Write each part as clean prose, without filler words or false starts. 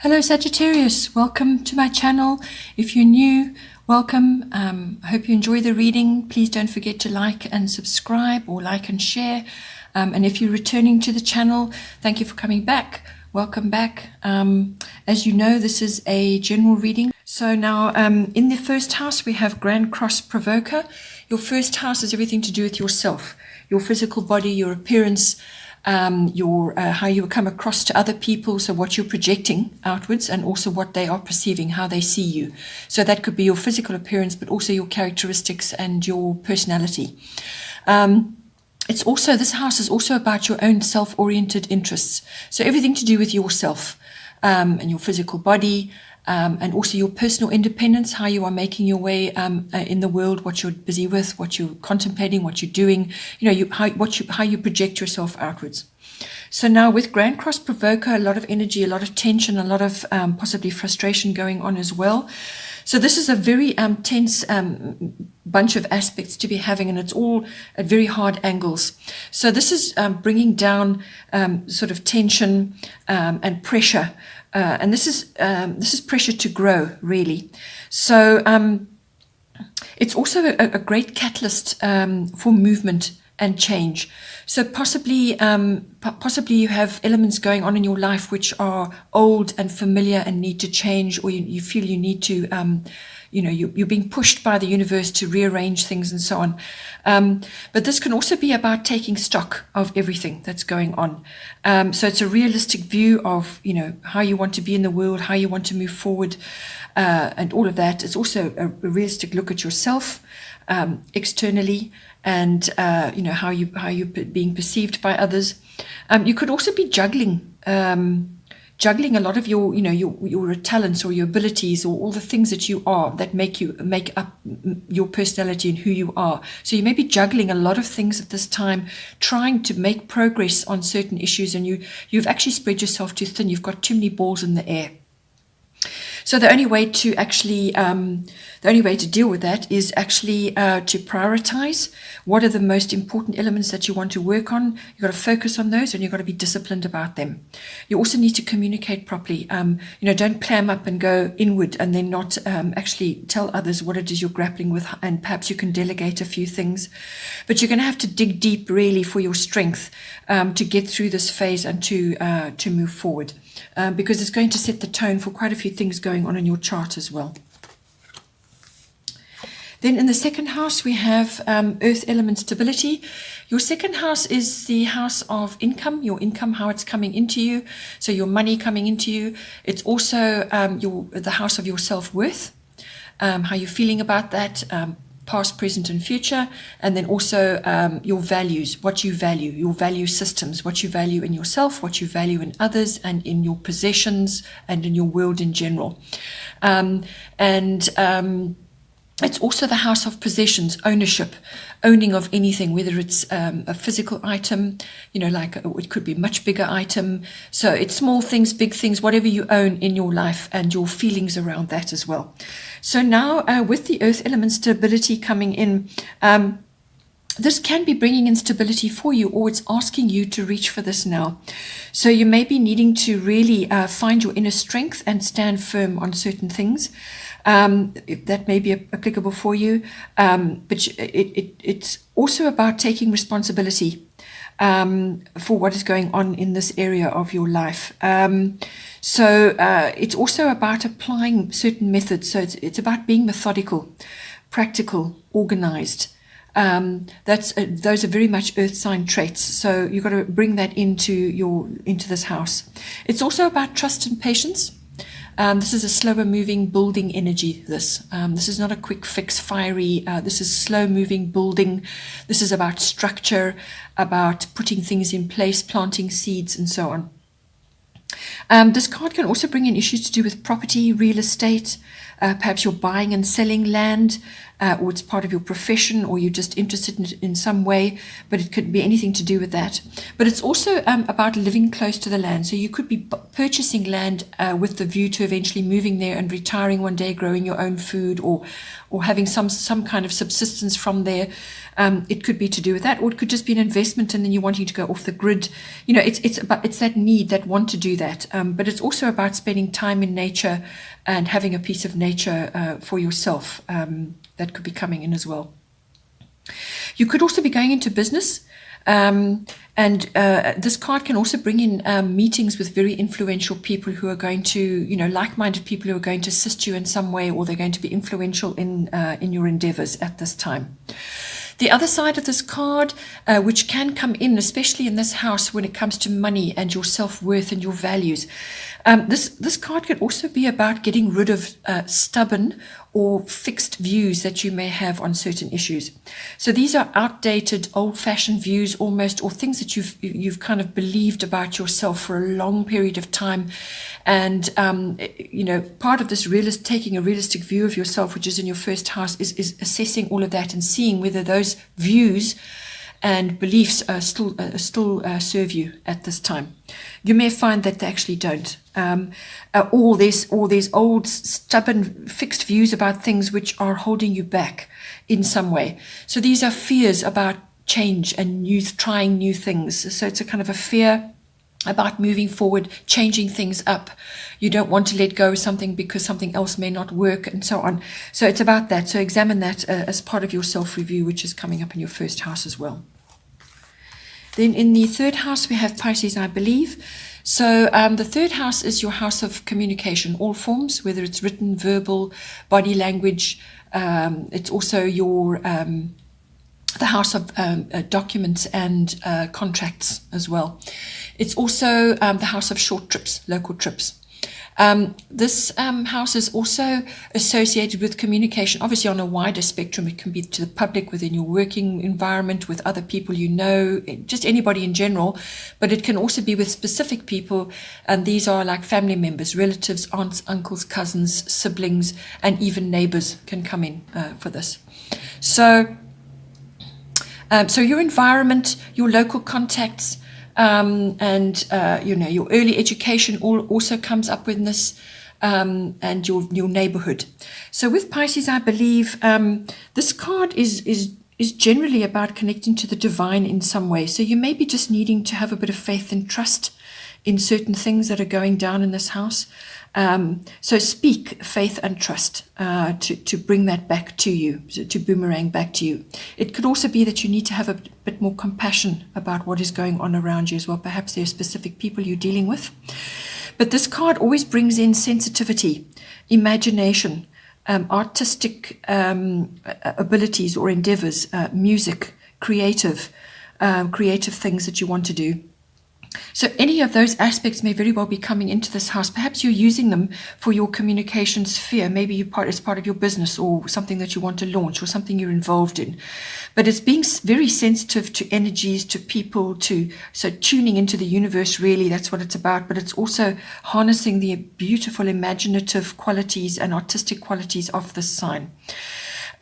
Hello Sagittarius, welcome to my channel. If you're new, welcome. I hope you enjoy the reading. Please don't forget to like and subscribe, or like and share. And if you're returning to the channel, thank you for coming back. Welcome back. As you know, this is a general reading. So now in the first house we have Grand Cross Provoker. Your first house is everything to do with yourself, your physical body, your appearance, how you come across to other people, so what you're projecting outwards, and also what they are perceiving, how they see you. So that could be your physical appearance, but also your characteristics and your personality. This house is also about your own self-oriented interests. So everything to do with yourself and your physical body, and also your personal independence, how you are making your way in the world, what you're busy with, what you're contemplating, what you're doing, how you project yourself outwards. So now with Grand Cross Provoker, a lot of energy, a lot of tension, a lot of possibly frustration going on as well. So this is a very tense bunch of aspects to be having, and it's all at very hard angles. So this is bringing down sort of tension and pressure. And this is pressure to grow, really. So it's also a great catalyst for movement and change. So possibly you have elements going on in your life which are old and familiar and need to change, or you feel you need to, you're being pushed by the universe to rearrange things and so on. But this can also be about taking stock of everything that's going on. So it's a realistic view of, how you want to be in the world, how you want to move forward, and all of that. It's also a realistic look at yourself externally, and how you're being perceived by others. You could also be juggling a lot of your talents or your abilities, or all the things that you are that make up your personality and who you are. So you may be juggling a lot of things at this time, trying to make progress on certain issues, and you've actually spread yourself too thin. You've got too many balls in the air. So the only way to deal with that is actually to prioritize what are the most important elements that you want to work on. You've got to focus on those, and you've got to be disciplined about them. You also need to communicate properly. Don't clam up and go inward and then not actually tell others what it is you're grappling with, and perhaps you can delegate a few things. But you're going to have to dig deep, really, for your strength to get through this phase and to move forward. Because it's going to set the tone for quite a few things going on in your chart as well. Then in the second house, we have earth element stability. Your second house is the house of income, your income, how it's coming into you. So your money coming into you. It's also the house of your self-worth, how you're feeling about that, past, present, and future. And then also your values, what you value, your value systems, what you value in yourself, what you value in others, and in your possessions, and in your world in general. It's also the house of possessions, ownership, owning of anything, whether it's a physical item, it could be a much bigger item. So it's small things, big things, whatever you own in your life, and your feelings around that as well. So now with the earth element stability coming in, this can be bringing in stability for you, or it's asking you to reach for this now. So you may be needing to really find your inner strength and stand firm on certain things. That may be applicable for you, but it's also about taking responsibility for what is going on in this area of your life. So it's also about applying certain methods. So it's about being methodical, practical, organized. Those are very much earth sign traits. So you've got to bring that into this house. It's also about trust and patience. This is a slower moving, building energy. This is not a quick fix, fiery. This is slow moving, building. This is about structure, about putting things in place, planting seeds, and so on. This card can also bring in issues to do with property, real estate, Perhaps you're buying and selling land, or it's part of your profession, or you're just interested in some way, but it could be anything to do with that. But it's also about living close to the land. So you could be purchasing land with the view to eventually moving there and retiring one day, growing your own food, or having some kind of subsistence from there. It could be to do with that, or it could just be an investment, and then you're wanting to go off the grid. It's that need, that want to do that. But it's also about spending time in nature and having a piece of nature for yourself. That could be coming in as well. You could also be going into business. And this card can also bring in meetings with very influential people who are going to, like-minded people who are going to assist you in some way, or they're going to be influential in your endeavors at this time. The other side of this card, which can come in, especially in this house when it comes to money and your self-worth and your values, this card could also be about getting rid of stubborn or fixed views that you may have on certain issues. So these are outdated, old-fashioned views almost, or things that you've kind of believed about yourself for a long period of time. And, part of this taking a realistic view of yourself, which is in your first house, is assessing all of that and seeing whether those views and beliefs still serve you at this time. You may find that they actually don't. Or there's old, stubborn, fixed views about things which are holding you back in some way. So these are fears about change and trying new things. So it's a kind of a fear about moving forward, changing things up. You don't want to let go of something because something else may not work, and so on. So it's about that. So examine that as part of your self-review, which is coming up in your first house as well. Then in the third house, we have Pisces, I believe. So the third house is your house of communication, all forms, whether it's written, verbal, body language. It's also the house of documents and contracts as well. It's also the house of short trips, local trips. This house is also associated with communication, obviously on a wider spectrum. It can be to the public, within your working environment, with other people you know, just anybody in general, but it can also be with specific people, and these are like family members, relatives, aunts, uncles, cousins, siblings, and even neighbors can come in for this. So your environment, your local contacts, and your early education also comes up with this, and your neighborhood. So with Pisces, I believe this card is generally about connecting to the divine in some way. So you may be just needing to have a bit of faith and trust in certain things that are going down in this house. So speak faith and trust to bring that back to you, to boomerang back to you. It could also be that you need to have a bit more compassion about what is going on around you as well. Perhaps there are specific people you're dealing with. But this card always brings in sensitivity, imagination, artistic abilities or endeavors, music, creative things that you want to do. So any of those aspects may very well be coming into this house. Perhaps you're using them for your communication sphere. Maybe it's part of your business, or something that you want to launch, or something you're involved in. But it's being very sensitive to energies, to people, so tuning into the universe, really, that's what it's about. But it's also harnessing the beautiful imaginative qualities and artistic qualities of this sign.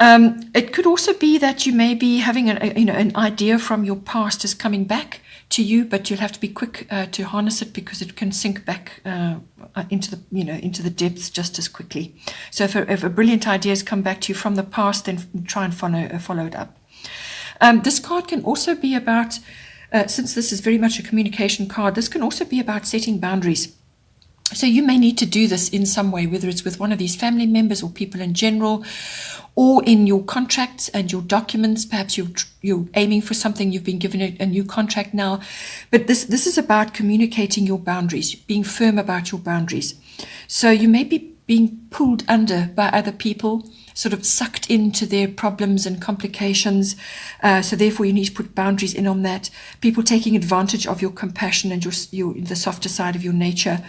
It could also be that you may be having an idea from your past is coming back to you, but you'll have to be quick to harness it, because it can sink back into the depths just as quickly. So if a brilliant idea has come back to you from the past, then try and follow it up. This card can also be about, since this is very much a communication card, this can also be about setting boundaries. So you may need to do this in some way, whether it's with one of these family members or people in general, or in your contracts and your documents. Perhaps you're aiming for something, you've been given a new contract now. But this is about communicating your boundaries, being firm about your boundaries. So you may be being pulled under by other people, sort of sucked into their problems and complications. So therefore you need to put boundaries in on that. People taking advantage of your compassion and the softer side of your nature.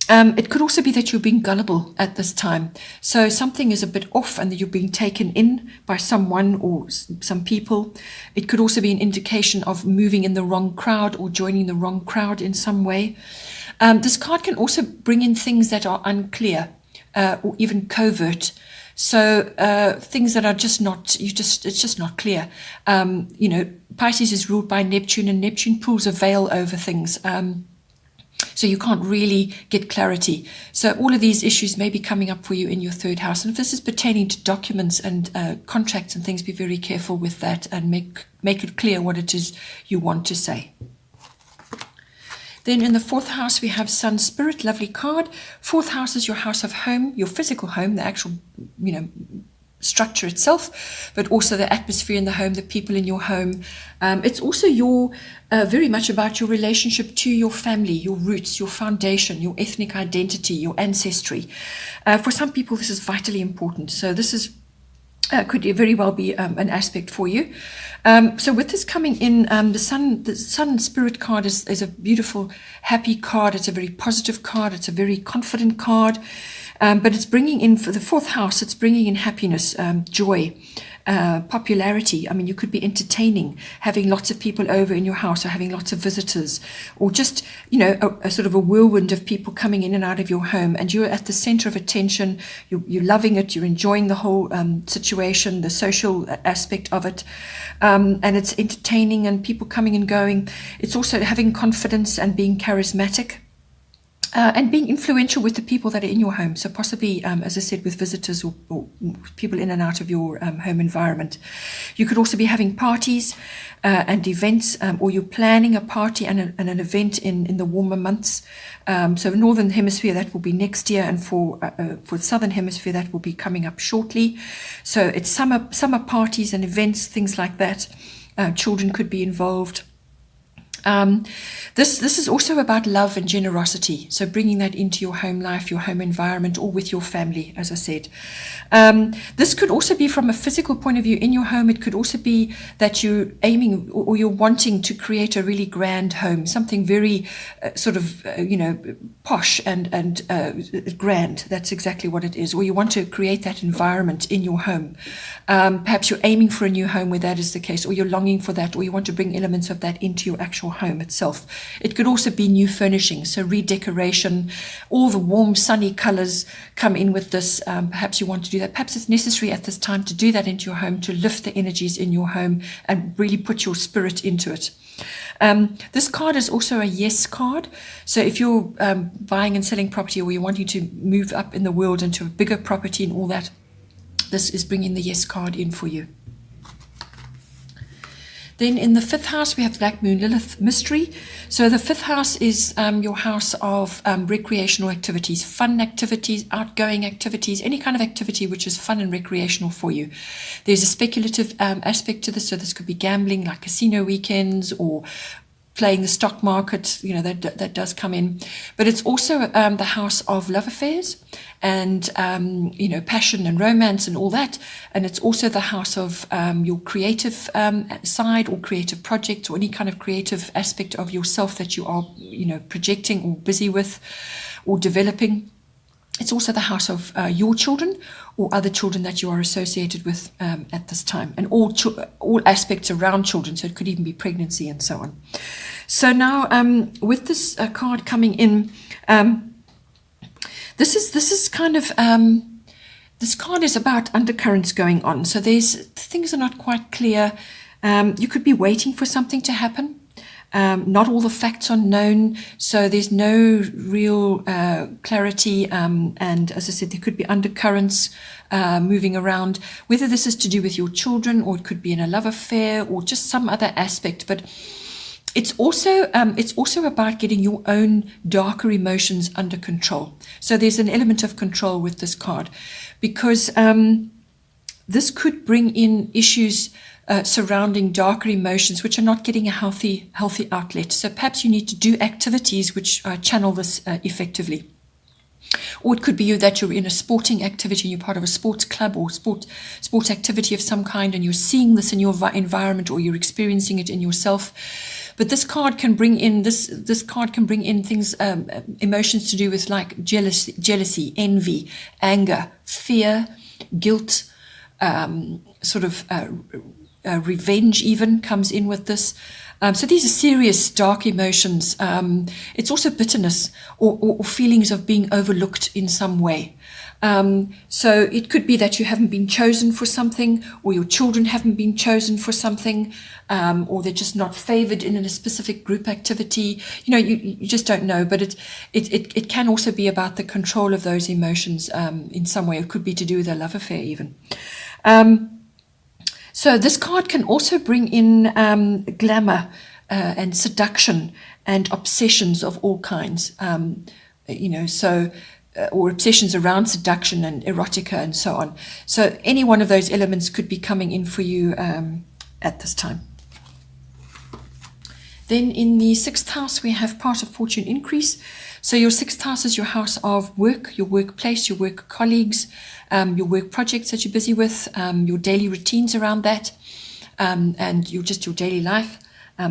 It could also be that you're being gullible at this time. So something is a bit off and that you're being taken in by someone or some people. It could also be an indication of moving in the wrong crowd or joining the wrong crowd in some way. This card can also bring in things that are unclear. or even covert. So things that are just not, it's just not clear. Pisces is ruled by Neptune, and Neptune pulls a veil over things. So you can't really get clarity. So all of these issues may be coming up for you in your third house. And if this is pertaining to documents and contracts and things, be very careful with that and make it clear what it is you want to say. Then in the fourth house, we have Sun Spirit, lovely card. Fourth house is your house of home, your physical home, the actual, structure itself, but also the atmosphere in the home, the people in your home. It's also very much about your relationship to your family, your roots, your foundation, your ethnic identity, your ancestry. For some people, this is vitally important. So this could very well be an aspect for you. So with this coming in, the Sun Spirit card is a beautiful, happy card. It's a very positive card. It's a very confident card. But it's bringing in, for the fourth house, it's bringing in happiness, joy, popularity. I mean, you could be entertaining, having lots of people over in your house, or having lots of visitors, or just, a sort of a whirlwind of people coming in and out of your home, and you're at the center of attention. You're loving it. You're enjoying the whole situation, the social aspect of it, and it's entertaining and people coming and going. It's also having confidence and being charismatic. And being influential with the people that are in your home. So possibly, as I said, with visitors or people in and out of your home environment. You could also be having parties and events, or you're planning a party and an event in the warmer months. So Northern Hemisphere, that will be next year, and for Southern Hemisphere, that will be coming up shortly. So it's summer parties and events, things like that. Children could be involved. This is also about love and generosity. So bringing that into your home life, your home environment, or with your family, as I said. This could also be from a physical point of view in your home. It could also be that you're aiming or you're wanting to create a really grand home, something very posh and grand. That's exactly what it is. Or you want to create that environment in your home. Perhaps you're aiming for a new home where that is the case, or you're longing for that, or you want to bring elements of that into your actual home itself. It could also be new furnishing, so redecoration. All the warm sunny colors come in with this. Perhaps you want to do that. Perhaps it's necessary at this time to do that into your home, to lift the energies in your home and really put your spirit into it. This card is also a yes card. So if you're buying and selling property, or you're wanting to move up in the world into a bigger property and all that, this is bringing the yes card in for you. Then in the fifth house, we have Black Moon Lilith mystery. So the fifth house is your house of recreational activities, fun activities, outgoing activities, any kind of activity which is fun and recreational for you. There's a speculative aspect to this. So this could be gambling, like casino weekends, or playing the stock market, that does come in. But it's also the house of love affairs and, passion and romance and all that. And it's also the house of your creative side, or creative project, or any kind of creative aspect of yourself that you are, projecting or busy with or developing. It's also the house of your children or other children that you are associated with at this time, and all aspects around children. So it could even be pregnancy and so on. So now with this card coming in, this is kind of this card is about undercurrents going on. So things are not quite clear. You could be waiting for something to happen. Not all the facts are known, so there's no real clarity. And as I said, there could be undercurrents moving around, whether this is to do with your children, or it could be in a love affair, or just some other aspect. But it's also about getting your own darker emotions under control. So there's an element of control with this card, because this could bring in issues surrounding darker emotions which are not getting a healthy outlet. So perhaps you need to do activities which channel this effectively. Or it could be that you're in a sporting activity, you're part of a sports club or sport activity of some kind, and you're seeing this in your environment, or you're experiencing it in yourself. But this card can bring in this card can bring in things, emotions to do with like jealousy, envy, anger, fear, guilt, revenge even comes in with this. So these are serious, dark emotions. It's also bitterness or feelings of being overlooked in some way. So it could be that you haven't been chosen for something, or your children haven't been chosen for something, or they're just not favored in a specific group activity. You just don't know. But it can also be about the control of those emotions in some way. It could be to do with a love affair even. So this card can also bring in glamour and seduction and obsessions of all kinds. Or obsessions around seduction and erotica and so on. So any one of those elements could be coming in for you at this time. Then in the 6th house, we have part of fortune increase. So your 6th house is your house of work, your workplace, your work colleagues, your work projects that you're busy with, your daily routines around that, and your daily life,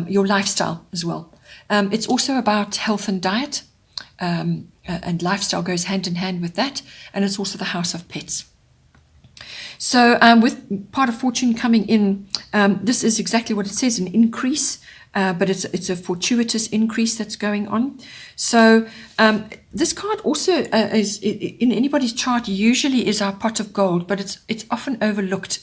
your lifestyle as well. It's also about health and diet. And lifestyle goes hand in hand with that, and it's also the house of pets. So with part of fortune coming in, this is exactly what it says, an increase, but it's a fortuitous increase that's going on. So this card also is in anybody's chart usually is our pot of gold, but it's often overlooked.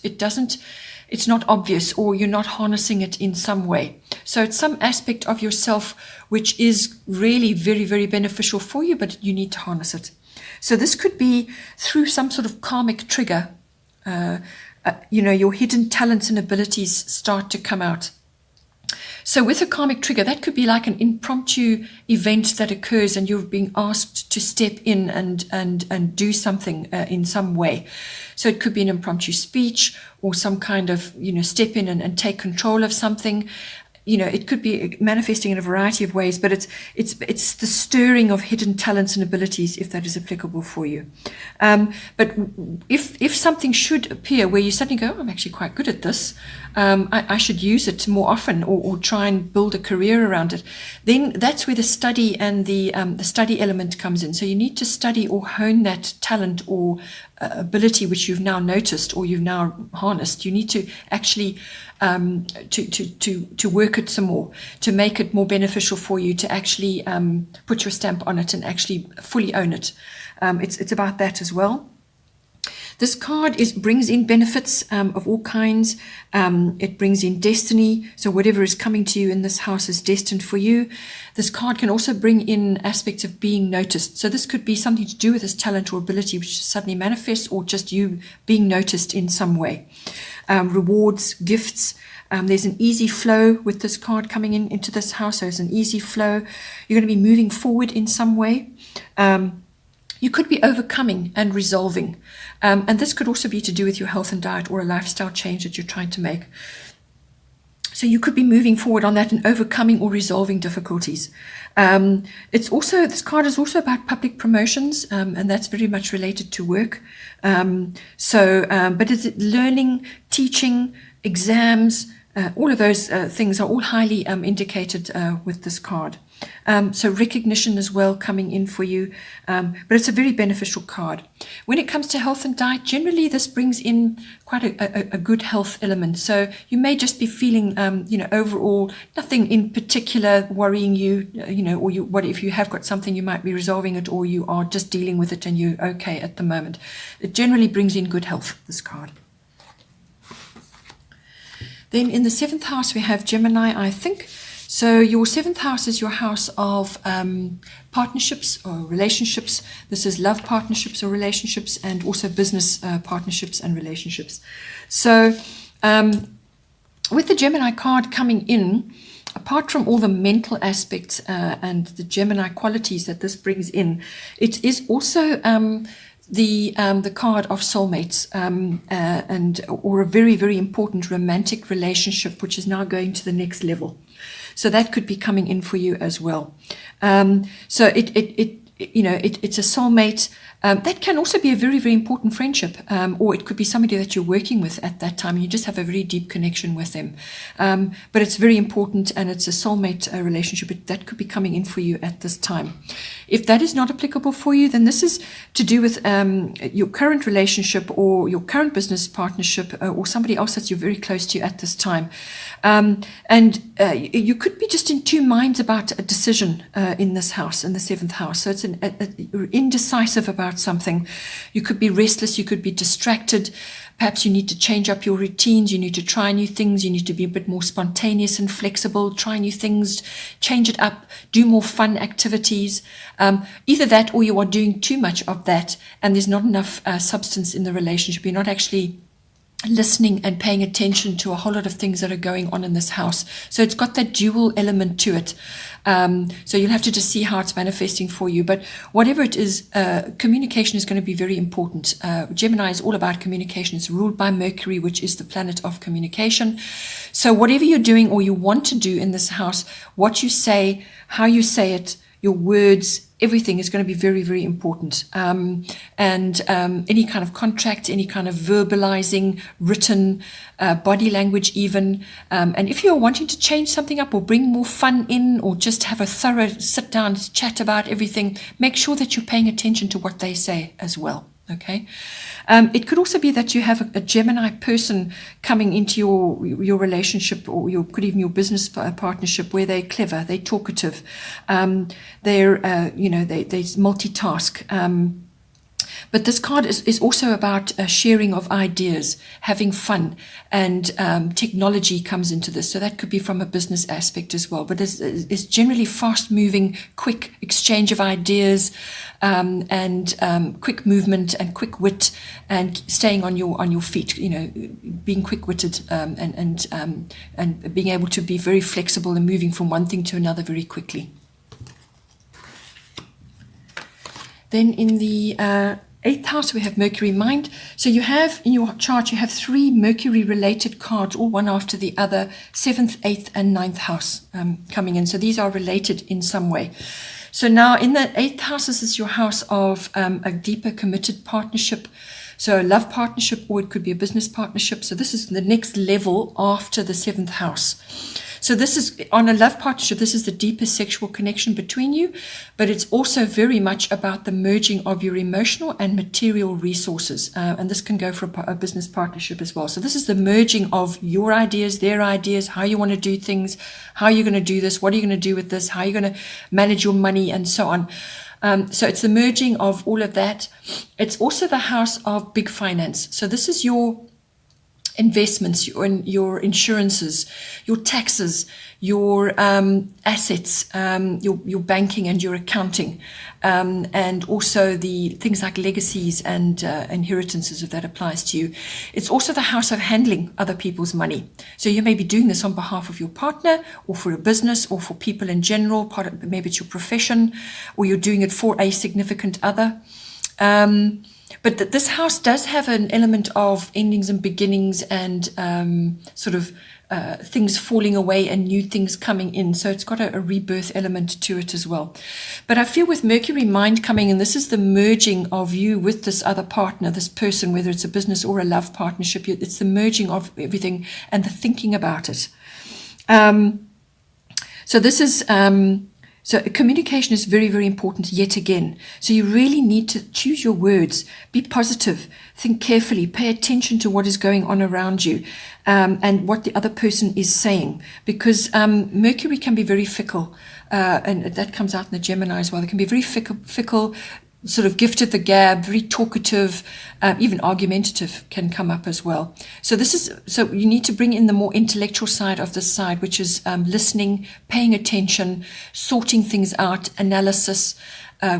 It's not obvious, or you're not harnessing it in some way. So it's some aspect of yourself which is really very, very beneficial for you, but you need to harness it. So this could be through some sort of karmic trigger. Your hidden talents and abilities start to come out. So with a karmic trigger, that could be like an impromptu event that occurs and you're being asked to step in and do something in some way. So it could be an impromptu speech or some kind of, step in and take control of something. It could be manifesting in a variety of ways, but it's the stirring of hidden talents and abilities, if that is applicable for you. But if something should appear where you suddenly go, I'm actually quite good at this, I should use it more often, or try and build a career around it, then that's where the study and the study element comes in. So you need to study or hone that talent or ability which you've now noticed or you've now harnessed. You need to actually to work it some more, to make it more beneficial for you, to actually put your stamp on it and actually fully own it. It's about that as well. This card brings in benefits of all kinds. It brings in destiny. So whatever is coming to you in this house is destined for you. This card can also bring in aspects of being noticed. So this could be something to do with this talent or ability which suddenly manifests, or just you being noticed in some way. Rewards, gifts. There's an easy flow with this card coming into this house. So it's an easy flow. You're going to be moving forward in some way. You could be overcoming and resolving. And this could also be to do with your health and diet or a lifestyle change that you're trying to make. So you could be moving forward on that and overcoming or resolving difficulties. This card is also about public promotions, and that's very much related to work. But it's learning, teaching, exams, all of those things are all highly indicated with this card. So recognition as well coming in for you, but it's a very beneficial card. When it comes to health and diet, generally this brings in quite a good health element. So you may just be feeling, overall nothing in particular worrying you, or what if you have got something, you might be resolving it, or you are just dealing with it and you're okay at the moment. It generally brings in good health, this card. Then in the 7th house, we have Gemini, I think. So your 7th house is your house of partnerships or relationships. This is love partnerships or relationships, and also business partnerships and relationships. So with the Gemini card coming in, apart from all the mental aspects and the Gemini qualities that this brings in, it is also the card of soulmates or a very, very important romantic relationship which is now going to the next level. So that could be coming in for you as well. So it's a soulmate. That can also be a very, very important friendship, or it could be somebody that you're working with at that time. You just have a very deep connection with them. But it's very important, and it's a soulmate relationship that could be coming in for you at this time. If that is not applicable for you, then this is to do with your current relationship or your current business partnership or somebody else that you're very close to at this time. You could be just in two minds about a decision in this house, in the 7th house. So it's you're indecisive about something. You could be restless, you could be distracted. Perhaps you need to change up your routines, you need to try new things, you need to be a bit more spontaneous and flexible, try new things, change it up, do more fun activities. Either that or you are doing too much of that and there's not enough substance in the relationship. You're not actually listening and paying attention to a whole lot of things that are going on in this house. So it's got that dual element to it. So you'll have to just see how it's manifesting for you. But whatever it is, communication is going to be very important. Gemini is all about communication. It's ruled by Mercury, which is the planet of communication. So whatever you're doing or you want to do in this house, what you say, how you say it, your words, everything is going to be very, very important. Any kind of contract, any kind of verbalizing, written, body language even. And if you're wanting to change something up or bring more fun in or just have a thorough sit down chat about everything, make sure that you're paying attention to what they say as well. Okay. It could also be that you have a Gemini person coming into your relationship, or could even your business partnership, where they're clever, they're talkative, they multitask. But this card is also about sharing of ideas, having fun, and technology comes into this. So that could be from a business aspect as well. But it's generally fast-moving, quick exchange of ideas, and quick movement and quick wit, and staying on your feet. Being quick-witted and being able to be very flexible and moving from one thing to another very quickly. Then in the 8th house, we have Mercury mind. So you have in your chart, you have 3 Mercury related cards, all one after the other, 7th, 8th and 9th house coming in. So these are related in some way. So now in the 8th house, this is your house of a deeper committed partnership. So a love partnership, or it could be a business partnership. So this is the next level after the 7th house. So this is, on a love partnership, this is the deepest sexual connection between you, but it's also very much about the merging of your emotional and material resources. And this can go for a business partnership as well. So this is the merging of your ideas, their ideas, how you want to do things, how you're going to do this, what are you going to do with this, how you're going to manage your money, and so on. So it's the merging of all of that. It's also the house of big finance. So this is your investments, your insurances, your taxes, your assets, your banking and your accounting, and also the things like legacies and inheritances, if that applies to you. It's also the house of handling other people's money. So you may be doing this on behalf of your partner, or for a business, or for people in general. Maybe it's your profession, or you're doing it for a significant other. But this house does have an element of endings and beginnings, and things falling away and new things coming in. So it's got a rebirth element to it as well. But I feel with Mercury mind coming in, this is the merging of you with this other partner, this person, whether it's a business or a love partnership. It's the merging of everything and the thinking about it. So this is... So communication is very, very important yet again. So you really need to choose your words, be positive, think carefully, pay attention to what is going on around you, and what the other person is saying, because Mercury can be very fickle, and that comes out in the Gemini as well. It can be very fickle, sort of gift of the gab, very talkative, even argumentative can come up as well. So you need to bring in the more intellectual side of this side, which is listening, paying attention, sorting things out, analysis,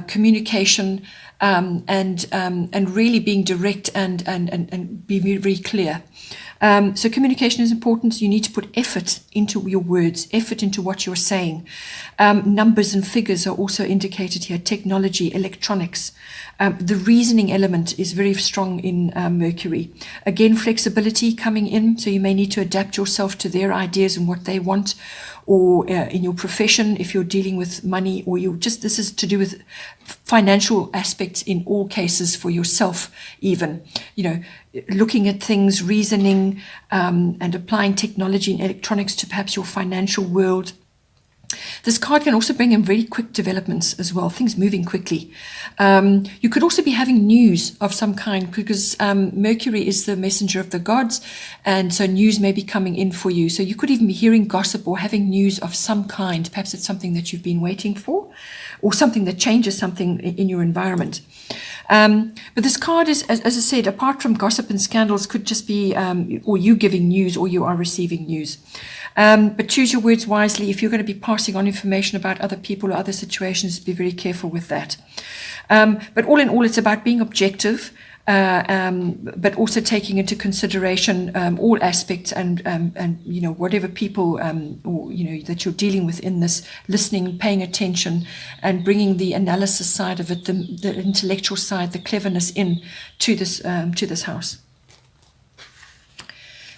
communication, and really being direct and be very, very clear. So communication is important. You need to put effort into your words, effort into what you're saying. Numbers and figures are also indicated here. Technology, electronics. The reasoning element is very strong in Mercury. Again, flexibility coming in. So you may need to adapt yourself to their ideas and what they want. or in your profession, if you're dealing with money, or this is to do with financial aspects in all cases for yourself, even, looking at things, reasoning, and applying technology and electronics to perhaps your financial world. This card can also bring in very quick developments as well, things moving quickly. You could also be having news of some kind, because Mercury is the messenger of the gods, and so news may be coming in for you. So you could even be hearing gossip or having news of some kind. Perhaps it's something that you've been waiting for, or something that changes something in your environment. But this card is, as I said, apart from gossip and scandals, could just be or you giving news or you are receiving news. But choose your words wisely. If you're going to be passing on information about other people or other situations, be very careful with that. But all in all, it's about being objective, but also taking into consideration all aspects and whatever people that you're dealing with in this, listening, paying attention, and bringing the analysis side of it, the intellectual side, the cleverness in to this house.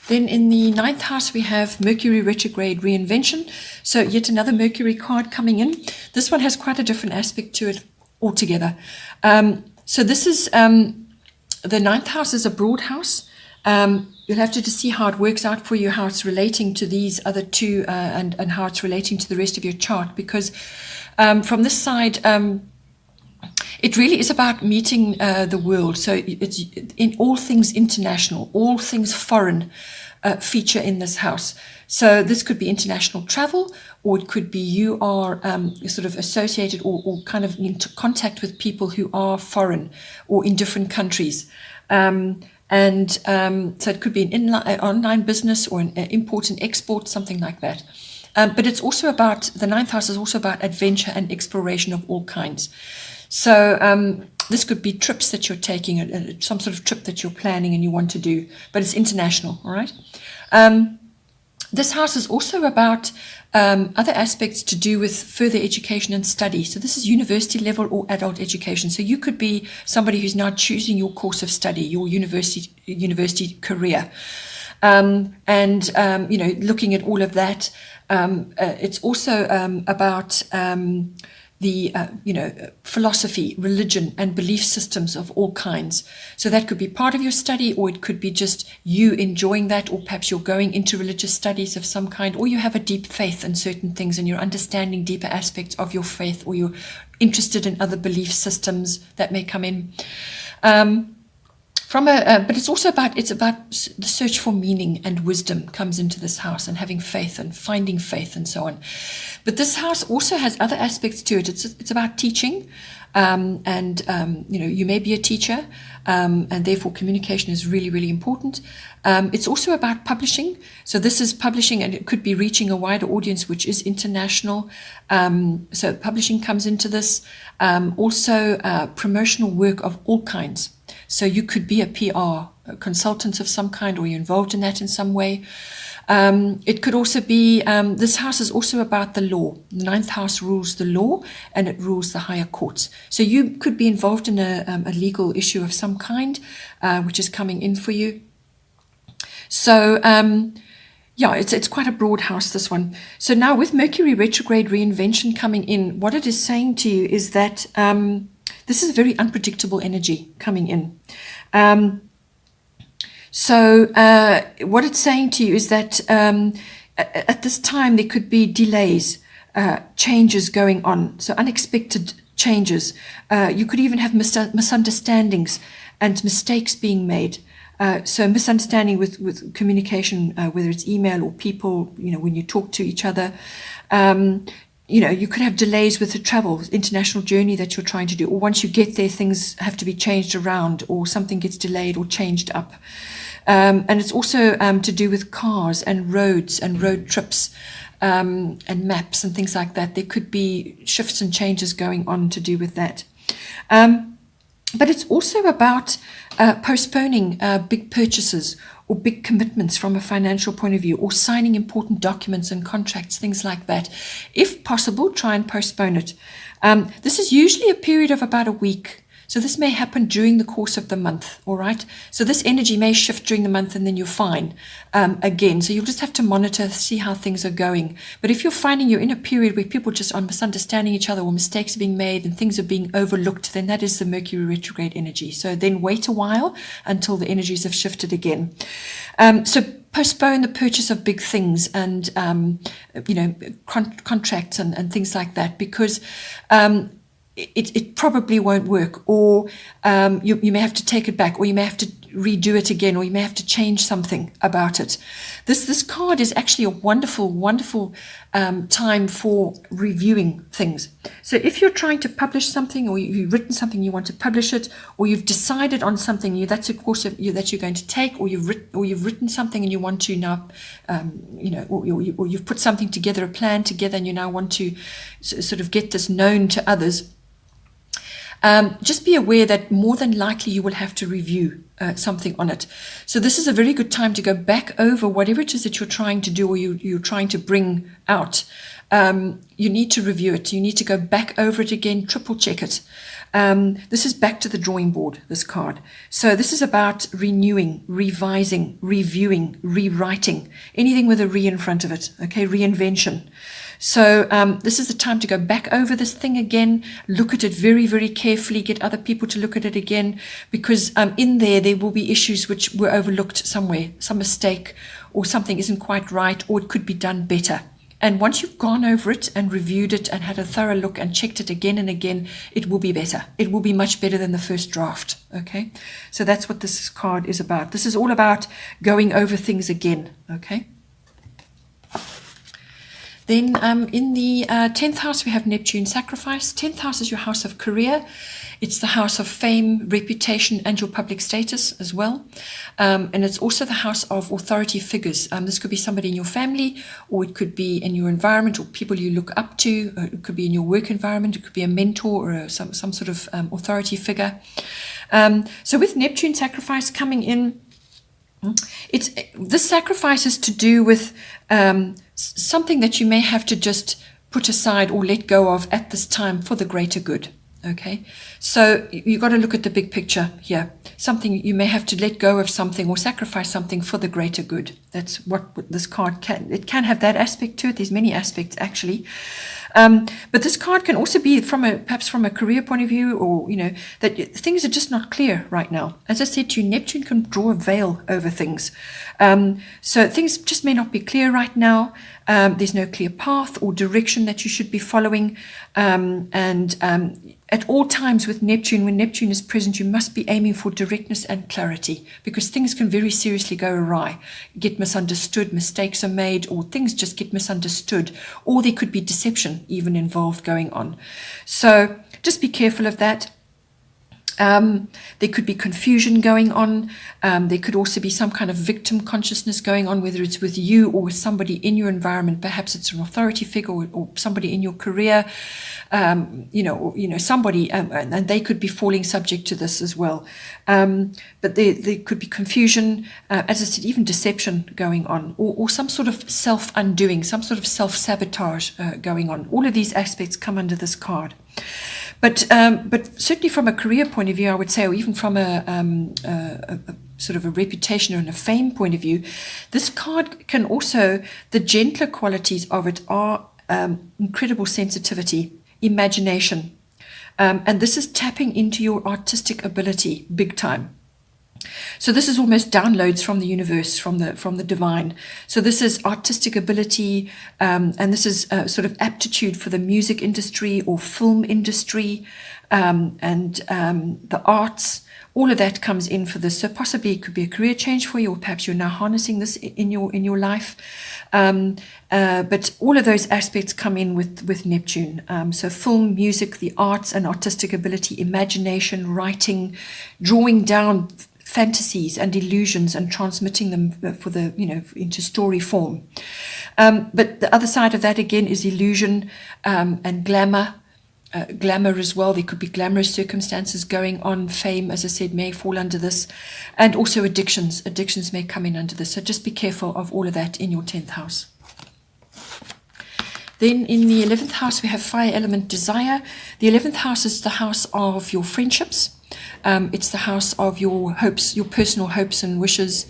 Then in the 9th house, we have Mercury retrograde reinvention. So yet another Mercury card coming in. This one has quite a different aspect to it altogether. So this is, the 9th house is a broad house. You'll have to just see how it works out for you, how it's relating to these other two, and how it's relating to the rest of your chart. Because from this side, it really is about meeting the world. So it's in all things international, all things foreign feature in this house. So this could be international travel, or it could be you are sort of associated or kind of in contact with people who are foreign or in different countries. So it could be an online business or an import and export, something like that. But it's also about, the 9th house is also about adventure and exploration of all kinds. So this could be trips that you're taking, some sort of trip that you're planning and you want to do, but it's international, all right? This house is also about other aspects to do with further education and study. So this is university level or adult education. So you could be somebody who's now choosing your course of study, your university career. Looking at all of that. It's also about the philosophy, religion, and belief systems of all kinds. So that could be part of your study, or it could be just you enjoying that, or perhaps you're going into religious studies of some kind, or you have a deep faith in certain things and you're understanding deeper aspects of your faith, or you're interested in other belief systems that may come in. But it's also about the search for meaning and wisdom comes into this house, and having faith and finding faith and so on. But this house also has other aspects to it. It's about teaching, you may be a teacher, and therefore communication is really, really important. It's also about publishing. So this is publishing, and it could be reaching a wider audience, which is international. So publishing comes into this. Also promotional work of all kinds. So you could be a PR consultant of some kind, or you're involved in that in some way. It could also be, this house is also about the law. The 9th house rules the law, and it rules the higher courts. So you could be involved in a legal issue of some kind, which is coming in for you. So, it's quite a broad house, this one. So now with Mercury retrograde reinvention coming in, what it is saying to you is that this is a very unpredictable energy coming in. So what it's saying to you is that at this time there could be delays, changes going on, so unexpected changes. You could even have misunderstandings and mistakes being made. So misunderstanding with communication, whether it's email or people, when you talk to each other. You could have delays with the travel, international journey that you're trying to do, or once you get there, things have to be changed around, or something gets delayed or changed up. And it's also to do with cars and roads and road trips, and maps and things like that. There could be shifts and changes going on to do with that. But it's also about postponing big purchases or big commitments from a financial point of view, or signing important documents and contracts, things like that. If possible, try and postpone it. This is usually a period of about a week. So this may happen during the course of the month, all right? So this energy may shift during the month and then you're fine again. So you'll just have to monitor, see how things are going. But if you're finding you're in a period where people just are misunderstanding each other or mistakes are being made and things are being overlooked, then that is the Mercury retrograde energy. So then wait a while until the energies have shifted again. So postpone the purchase of big things and, contracts and things like that, because it probably won't work, or you may have to take it back, or you may have to redo it again, or you may have to change something about it. This card is actually a wonderful time for reviewing things. So if you're trying to publish something, or you've written something, you want to publish it, or you've decided on something, that's a course that you're going to take, or you've written something and you want to now, or you've put something together, a plan together, and you now want to sort of get this known to others. Just be aware that more than likely you will have to review something on it. So this is a very good time to go back over whatever it is that you're trying to do, or you're trying to bring out. You need to review it. You need to go back over it again, triple check it. This is back to the drawing board, this card. So this is about renewing, revising, reviewing, rewriting, anything with a re in front of it, okay, reinvention. So this is the time to go back over this thing again, look at it very, very carefully, get other people to look at it again, because in there will be issues which were overlooked somewhere, some mistake, or something isn't quite right, or it could be done better. And once you've gone over it and reviewed it and had a thorough look and checked it again and again, it will be better. It will be much better than the first draft, okay? So that's what this card is about. This is all about going over things again, okay? Then in the 10th house, we have Neptune sacrifice. 10th house is your house of career. It's the house of fame, reputation, and your public status as well. And it's also the house of authority figures. This could be somebody in your family, or it could be in your environment, or people you look up to. It could be in your work environment. It could be a mentor or some sort of authority figure. So with Neptune sacrifice coming in, this sacrifice is to do with something that you may have to just put aside or let go of at this time for the greater good. Okay, so you've got to look at the big picture here. Something you may have to let go of something or sacrifice something for the greater good. That's what this card can. It can have that aspect to it. There's many aspects actually. But this card can also be perhaps from a career point of view, or, that things are just not clear right now. As I said to you, Neptune can draw a veil over things. So things just may not be clear right now. There's no clear path or direction that you should be following. At all times with Neptune, when Neptune is present, you must be aiming for directness and clarity, because things can very seriously go awry, get misunderstood, mistakes are made, or things just get misunderstood, or there could be deception even involved going on. So just be careful of that. There could be confusion going on. There could also be some kind of victim consciousness going on, whether it's with you or with somebody in your environment. Perhaps it's an authority figure or somebody in your career, somebody, and they could be falling subject to this as well. But there could be confusion, as I said, even deception going on, or some sort of self-undoing, some sort of self-sabotage going on. All of these aspects come under this card. But certainly from a career point of view, I would say, or even from a sort of a reputation and a fame point of view, this card can also, the gentler qualities of it are incredible sensitivity, imagination. And this is tapping into your artistic ability big time. So this is almost downloads from the universe, from the divine. So this is artistic ability, and this is sort of aptitude for the music industry or film industry, and the arts. All of that comes in for this. So possibly it could be a career change for you, or perhaps you're now harnessing this in your life. But all of those aspects come in with Neptune. So film, music, the arts and artistic ability, imagination, writing, drawing down fantasies and illusions and transmitting them into story form. But the other side of that again is illusion and glamour. Glamour as well. There could be glamorous circumstances going on. Fame, as I said, may fall under this. And also addictions. Addictions may come in under this. So just be careful of all of that in your 10th house. Then in the 11th house, we have fire element desire. The 11th house is the house of your friendships. It's the house of your hopes, your personal hopes and wishes,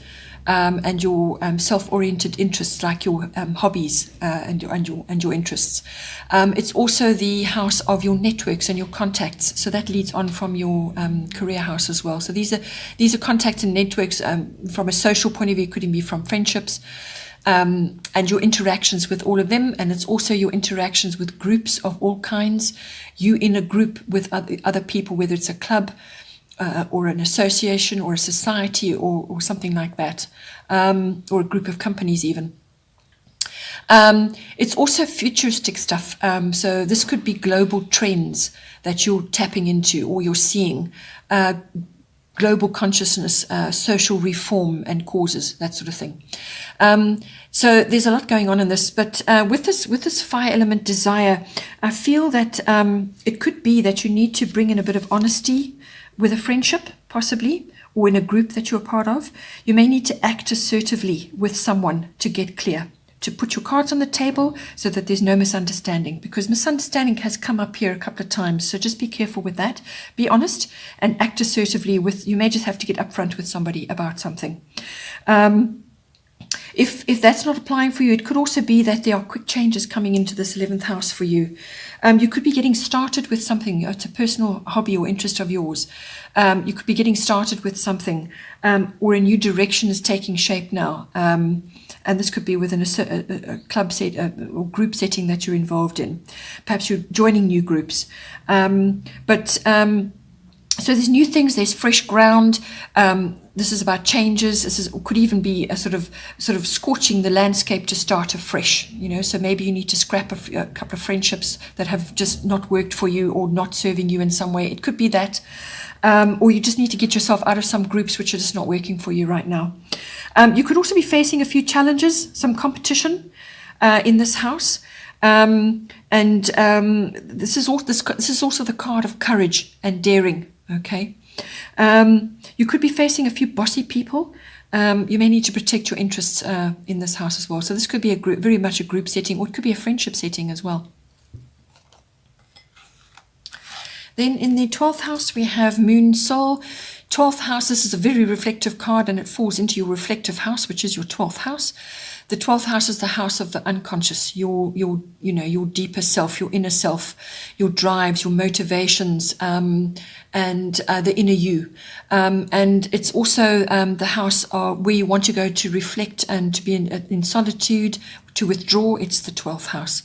and your self-oriented interests, like your hobbies and your interests. It's also the house of your networks and your contacts. So that leads on from your career house as well. So these are contacts and networks from a social point of view. Could even be from friendships. And your interactions with all of them, and it's also your interactions with groups of all kinds. You in a group with other people, whether it's a club or an association or a society or something like that, or a group of companies even. It's also futuristic stuff. So this could be global trends that you're tapping into or you're seeing. Global consciousness, social reform and causes, that sort of thing. So there's a lot going on in this, but with this fire element desire, I feel that it could be that you need to bring in a bit of honesty with a friendship, possibly, or in a group that you're a part of. You may need to act assertively with someone to get clear, to put your cards on the table so that there's no misunderstanding, because misunderstanding has come up here a couple of times. So just be careful with that. Be honest and act assertively you may just have to get upfront with somebody about something. If that's not applying for you, it could also be that there are quick changes coming into this 11th house for you. You could be getting started with something. It's a personal hobby or interest of yours. You could be getting started with something, or a new direction is taking shape now. And this could be within a club set or group setting that you're involved in. Perhaps you're joining new groups. So there's new things, there's fresh ground. This is about changes. Could even be a sort of scorching the landscape to start afresh. So maybe you need to scrap a couple of friendships that have just not worked for you or not serving you in some way. It could be that. Or you just need to get yourself out of some groups which are just not working for you right now. You could also be facing a few challenges, some competition in this house. This is also the card of courage and daring. Okay. You could be facing a few bossy people. You may need to protect your interests in this house as well. So this could be very much a group setting, or it could be a friendship setting as well. Then in the 12th house, we have Moon Soul. 12th house, this is a very reflective card, and it falls into your reflective house, which is your 12th house. The 12th house is the house of the unconscious, your deeper self, your inner self, your drives, your motivations, and the inner you. And it's also the house where you want to go to reflect and to be in solitude, to withdraw. It's the 12th house.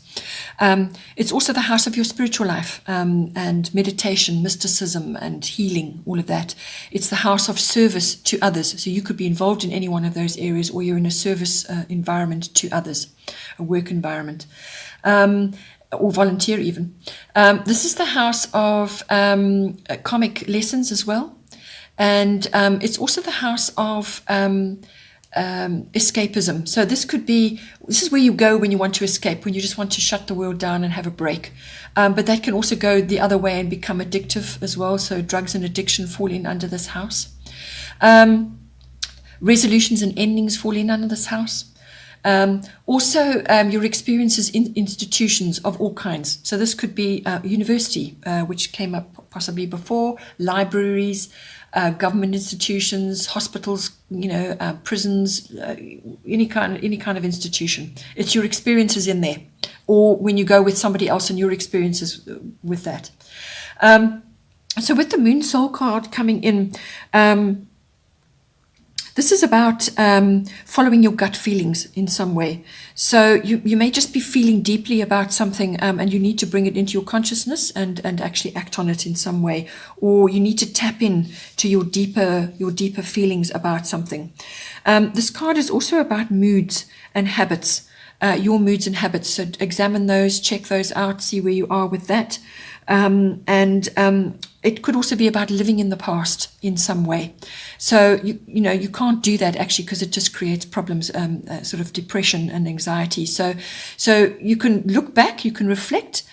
It's also the house of your spiritual life, and meditation, mysticism, and healing, all of that. It's the house of service to others. So you could be involved in any one of those areas, or you're in a service environment to others, a work environment, or volunteer even. This is the house of karmic lessons as well. And it's also the house of escapism. So this is where you go when you want to escape, when you just want to shut the world down and have a break. But that can also go the other way and become addictive as well. So drugs and addiction fall in under this house. Resolutions and endings fall in under this house. Also, your experiences in institutions of all kinds. So this could be university, which came up possibly before, libraries, government institutions, hospitals, prisons, any kind of institution. It's your experiences in there, or when you go with somebody else and your experiences with that. So with the Moon Soul card coming in, this is about following your gut feelings in some way. So you may just be feeling deeply about something, and you need to bring it into your consciousness and actually act on it in some way. Or you need to tap in to your deeper feelings about something. This card is also about moods and habits, your moods and habits. So examine those, check those out, see where you are with that. It could also be about living in the past in some way. So you can't do that actually, because it just creates problems, sort of depression and anxiety. So you can look back, you can reflect,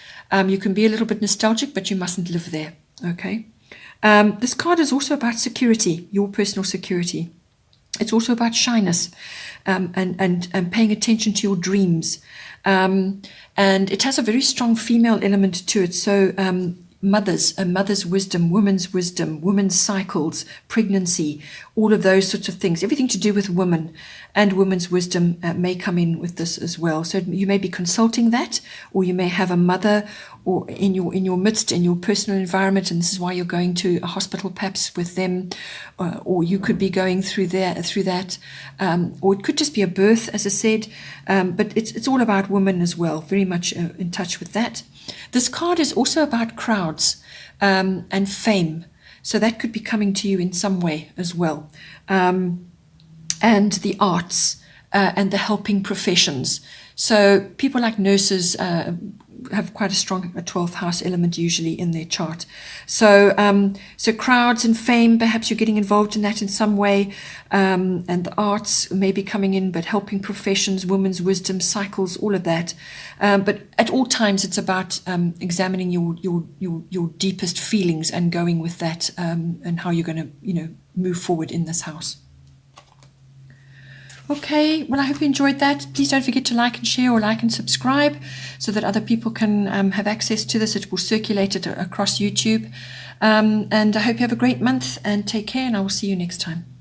you can be a little bit nostalgic, but you mustn't live there. Okay. This card is also about security, your personal security. It's also about shyness, and paying attention to your dreams. And it has a very strong female element to it. So mothers, a mother's wisdom, women's cycles, pregnancy, all of those sorts of things. Everything to do with women and women's wisdom may come in with this as well. So you may be consulting that, or you may have a mother or in your midst, in your personal environment, and this is why you're going to a hospital perhaps with them, or you could be going through that, or it could just be a birth, as I said, but it's all about women as well, very much in touch with that. This card is also about crowds and fame, so that could be coming to you in some way as well, and the arts and the helping professions. So people like nurses have quite a strong 12th house element usually in their chart. So crowds and fame, perhaps you're getting involved in that in some way, and the arts may be coming in, but helping professions, women's wisdom, cycles, all of that. But at all times, it's about examining your deepest feelings and going with that, and how you're going to move forward in this house. Okay, well, I hope you enjoyed that. Please don't forget to like and share, or like and subscribe, so that other people can have access to this. It will circulate it across YouTube. And I hope you have a great month, and take care, and I will see you next time.